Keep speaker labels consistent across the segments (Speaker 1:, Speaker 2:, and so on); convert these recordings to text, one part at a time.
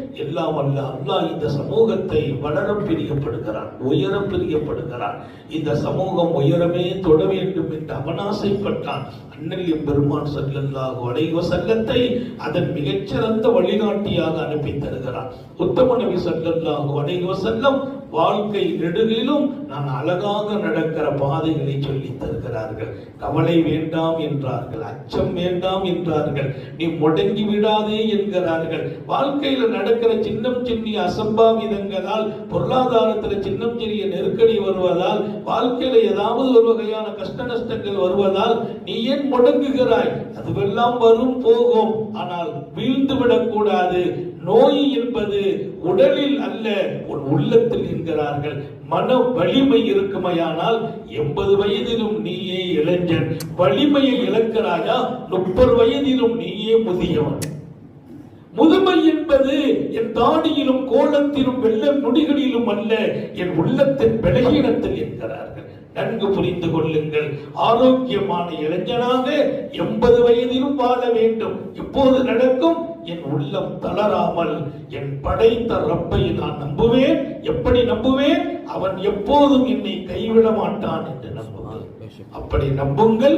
Speaker 1: எல்லாம் வல்ல அல்லாஹ் இந்த சமூகத்தை வளர பிரியப்படுகிறான், உயர பிரியப்படுகிறான். இந்த சமூகம் உயரமே தொட வேண்டும் என்று அவன் ஆசைப்பட்டான். அண்ணல் பெருமான் ஸல்லல்லாஹு அலைஹி வஸல்லத்தை அதன் மிகச்சிறந்த வழிகாட்டியாக அனுப்பி தருகிறான். உத்தம நபி ஸல்லல்லாஹு அலைஹி வஸல்லம் வாழ்க்கை நெடுகிலும் நான் அழகாக நடக்கிற பாதைகளை சொல்லி தருகிறார்கள். கவலை வேண்டாம் என்றார்கள், அச்சம் வேண்டாம் என்றார்கள், நீ முடங்கி விடாதே என்கிறார்கள். வாழ்க்கையில நடக்கிற சின்னம் சின்னிய அசம்பாவிதங்களால், பொருளாதாரத்தில் சின்னம் சிறிய நெருக்கடி வருவதால், வாழ்க்கையில ஏதாவது ஒரு வகையான கஷ்ட நஷ்டங்கள் வருவதால் நீ ஏன் முடங்குகிறாய்? அதுவெல்லாம் வரும் போகும், ஆனால் வீழ்ந்து விடக்கூடாது. நோய் என்பது உடலில் அல்ல, உன் உள்ளத்தில் என்கிறார்கள். மன வலிமை இருக்குமையானால் 80 வயதிலும் நீயே இளைஞன். வலிமையை இழக்கிறாயா? 30 வயதிலும் நீயே முதியவன். முதுமை என்பது என் தாடியிலும் கோலத்திலும் வெள்ள முடிகளிலும் அல்ல, என் உள்ளத்தின் பலகீனத்தில் என்கிறார்கள். நன்கு புரிந்து கொள்ளுங்கள். ஆரோக்கியமான இளைஞனாக 80 வயதிலும் வாழ வேண்டும். இப்போது நடக்கும், என் உள்ளம் தளராமல் என் படைத்த ரப்பை நான் நம்புவேன். எப்படி நம்புவேன்? அவன் எப்போதும் என்னை கைவிட மாட்டான் என்று நம்புவேன். அப்படி நம்புங்கள்.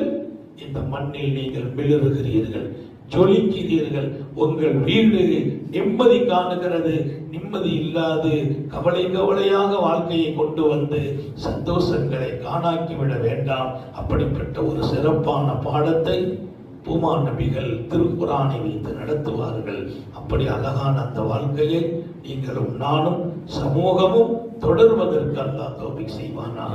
Speaker 1: இந்த மண்ணில் நீங்கள் மிளறுகிறீர்கள், ஜொலிக்கிறீர்கள். உங்கள் வீடு நிம்மதி காணுகிறது. நிம்மதி இல்லாது கவலையாக வாழ்க்கையை கொண்டு வந்து சந்தோஷங்களை காணாக்கிவிட வேண்டாம். அப்படிப்பட்ட ஒரு சிறப்பான பாடத்தை பூமான் நபிகள் திருக்குரானை வைத்து நடத்துவார்கள். அப்படி அழகான அந்த வாழ்க்கையை நீங்களும் நானும் சமூகமும் தொடர்வதற்கு அல்லாஹ் தௌஃபீக் செய்வானாக.